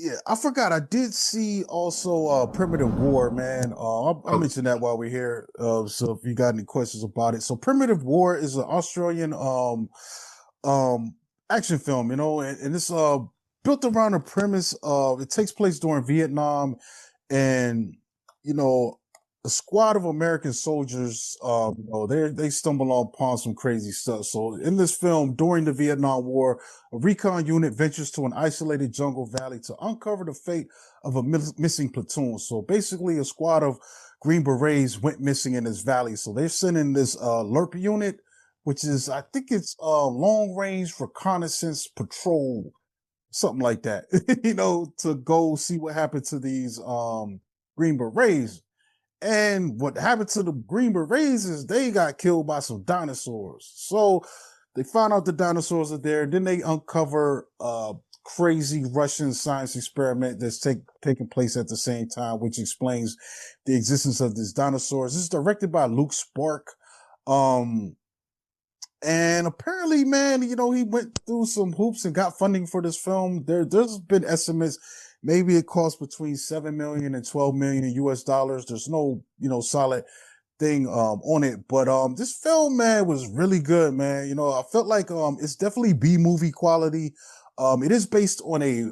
Yeah, I forgot. I did see also Primitive War, man. I'll Okay. mention that while we're here. So if you got any questions about it, so Primitive War is an Australian um action film, and it's built around a premise of it takes place during Vietnam, and you know a squad of American soldiers, they stumble upon some crazy stuff. So in this film, during the Vietnam War, a recon unit ventures to an isolated jungle valley to uncover the fate of a missing platoon. So basically, a squad of Green Berets went missing in this valley. So they're sending this LRP unit, which is, I think it's long range reconnaissance patrol, something like that, to go see what happened to these Green Berets. And what happened to the Green Berets is they got killed by some dinosaurs. So they found out the dinosaurs are there. Then they uncover a crazy Russian science experiment that's taking place at the same time, which explains the existence of these dinosaurs. This is directed by Luke Spark. Um, and apparently, man, he went through some hoops and got funding for this film. There's been estimates. Maybe it cost between 7 million and 12 million in US dollars. There's no, solid thing, on it. But, this film, man, was really good, man. I felt like, it's definitely B movie quality. It is based on a,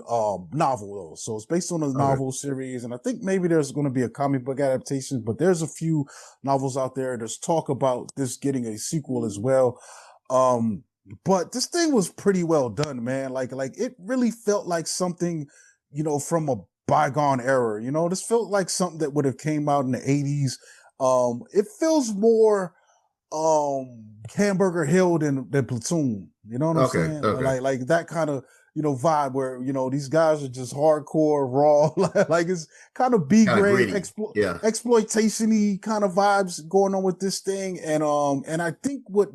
novel though. So it's based on a Okay. novel series. And I think maybe there's going to be a comic book adaptation, but there's a few novels out there. There's talk about this getting a sequel as well. Um, but this thing was pretty well done, man. Like it really felt like something, from a bygone era. This felt like something that would have came out in the 80s. It feels more Hamburger Hill than Platoon. You know what I'm Okay. saying? Okay. Like that kind of vibe where these guys are just hardcore raw, like it's kind of B Kind of grade gritty. Yeah. exploitation-y kind of vibes going on with this thing, and I think what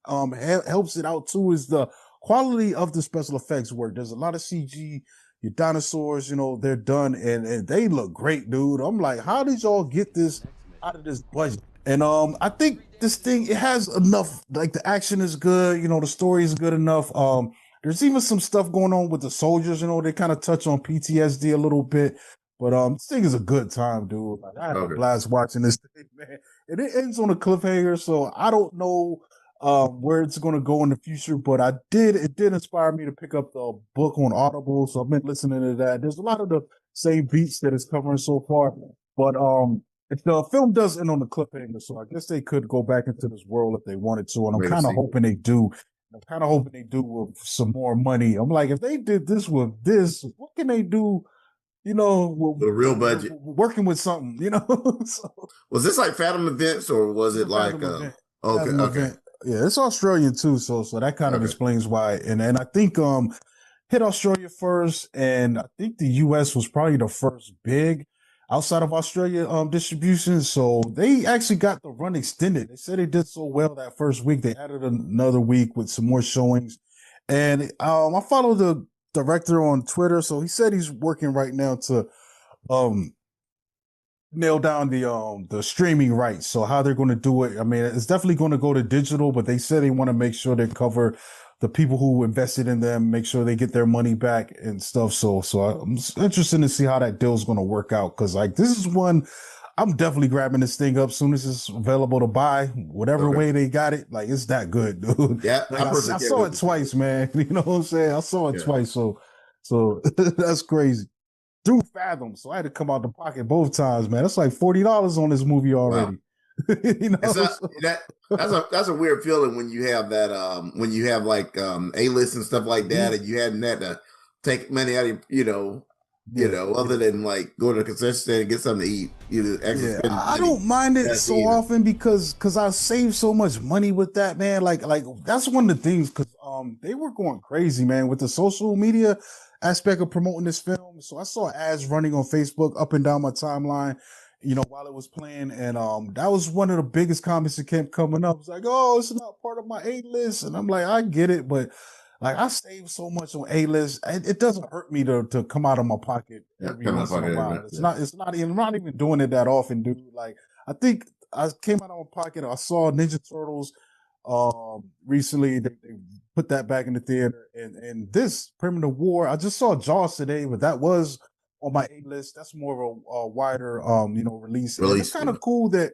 helps it out too is the quality of the special effects work. There's a lot of CG. Your dinosaurs, they're done and they look great, dude. I'm like, how did y'all get this out of this budget? And I think this thing it has enough. Like the action is good, the story is good enough. There's even some stuff going on with the soldiers. They kind of touch on PTSD a little bit. But this thing is a good time, dude. Like I had a Okay. blast watching this thing, man. And it ends on a cliffhanger, so I don't know where it's going to go in the future. But it did inspire me to pick up the book on Audible, so I've been listening to that. There's a lot of the same beats that it's covering so far, but if the film does end on the cliffhanger, so I guess they could go back into this world if they wanted to, and I'm Made a kind of sequel. hoping they do. I'm kind of hoping they do with some more money. I'm like, if they did this with this, what can they do? With a real budget. Working with something, so Was this like Fathom Events or was it's it a like Fathom event. okay, Fathom okay, event. Yeah, it's Australian too, so that kind of okay. explains why. And I think hit Australia first, and I think the US was probably the first big outside of Australia distribution. So they actually got the run extended. They said they did so well that first week. They added another week with some more showings. And I follow the director on Twitter, so he said he's working right now to um nail down the streaming rights. So how they're going to do it, I mean, it's definitely going to go to digital, but they said they want to make sure they cover the people who invested in them, make sure they get their money back and stuff. So I'm interested to see how that deal is going to work out, because like this is one I'm definitely grabbing this thing up soon as it's available to buy, whatever Okay. way they got it. Like it's that good, dude. Yeah, Like I I personally can't saw wait it to see twice, it. man. You know what I'm saying? I saw it Yeah. twice, so that's crazy through Fathom. So I had to come out the pocket both times, man. That's like $40 on this movie Wow. already. you It's know, not so, that that's a weird feeling when you have that when you have like A list and stuff like that mhm. and you hadn't had to take money out of Yeah, other yeah. than like go to the concession stand and get something to eat, actually Yeah, spend I money. don't mind it That's so easy. often because I save so much money with that, man. Like that's one of the things, because they were going crazy, man, with the social media aspect of promoting this film. So I saw ads running on Facebook up and down my timeline, while it was playing, and that was one of the biggest comments that kept coming up. It's like, oh, it's not part of my A list, and I'm like, I get it, but like I save so much on A list, it doesn't hurt me to come out of my pocket Yeah, every come out of once in a pocket every while. month. It's Yeah. not. It's not even. I'm not even doing it that often, dude. Like I think I came out of my pocket. I saw Ninja Turtles. Recently they put that back in the theater, and this Primitive War. I just saw Jaws today, but that was on my A list. That's more of a wider release, and it's Release. kind of cool that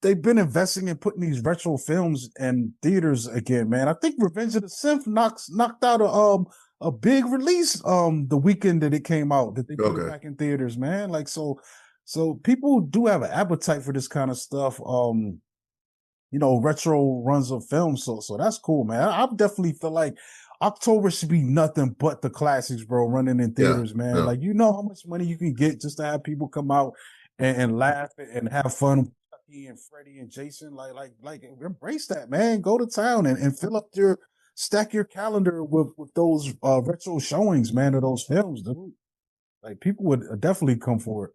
they've been investing in putting these retro films in theaters again, man. I think Revenge of the Sith knocked out a big release the weekend that it came out, that they put it Okay. back in theaters, man. Like so people do have an appetite for this kind of stuff. Retro runs of films. So that's cool, man. I definitely feel like October should be nothing but the classics, bro, running in Yeah. theaters, man. Yeah. Like, you know how much money you can get just to have people come out and laugh and have fun with Chucky and Freddie and Jason. Like embrace that, man. Go to town and fill up stack your calendar with those retro showings, man, of those films, dude. Like people would definitely come for it.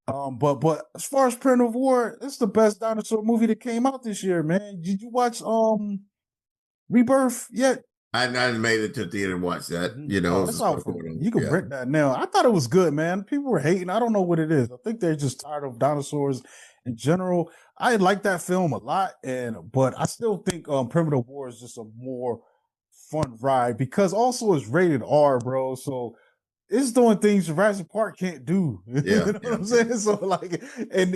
But as far as Print of War, it's the best dinosaur movie that came out this year, man. Did you watch Rebirth yet? I made it to the theater and watched that. It Oh, was that's just out stuff for going on. you can Yeah. break that now. I thought it was good, man. People were hating. I don't know what it is. I think they're just tired of dinosaurs in general. I like that film a lot, but I still think Primitive War is just a more fun ride because also it's rated R, bro. So it's doing things Jurassic Park can't do. You Yeah. know what Yeah. I'm Yeah. saying? So like, and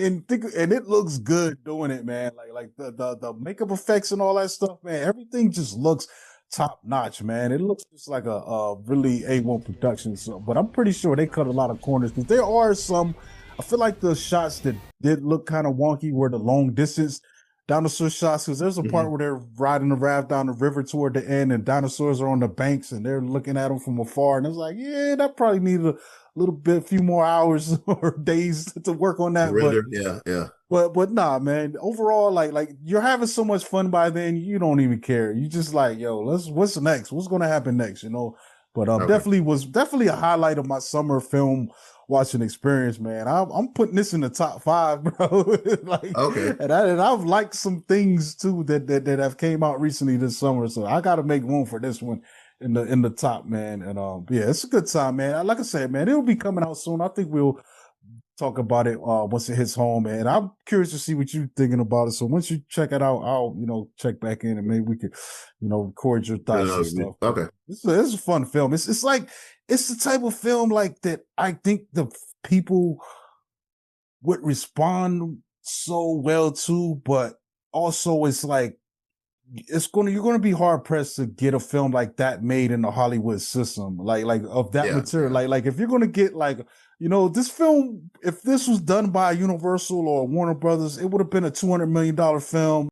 it looks good doing it, man. Like the makeup effects and all that stuff, man. Everything just looks top notch, man. It looks just like a really A1 production. So, but I'm pretty sure they cut a lot of corners because there are some. I feel like the shots that did look kind of wonky were the long distance dinosaur shots because there's a part Mhm. where they're riding the raft down the river toward the end and dinosaurs are on the banks and they're looking at them from afar and it's like, yeah, that probably needed a little bit, a few more hours or days to work on that. but Render. Yeah. Yeah. but nah, man. Overall, like you're having so much fun by then, you don't even care. You just like, yo, what's next? What's gonna happen next? But Okay. definitely a highlight of my summer film watching experience, man. I'm putting this in the top five, bro. Like, Okay. and I've liked some things too that have came out recently this summer, so I got to make room for this one in the top, man. And yeah, it's a good time, man. Like I said, man, it'll be coming out soon. I think we'll talk about it once it hits home, and I'm curious to see what you're thinking about it. So once you check it out, I'll check back in and maybe we could record your thoughts and stuff. But Okay. it's a fun film. It's like it's the type of film like that I think the people would respond so well to, but also it's like you're gonna be hard pressed to get a film like that made in the Hollywood system, like of that Yeah. material. Yeah. Like if you're gonna get like this film, if this was done by Universal or Warner Brothers, it would have been a $200 million film.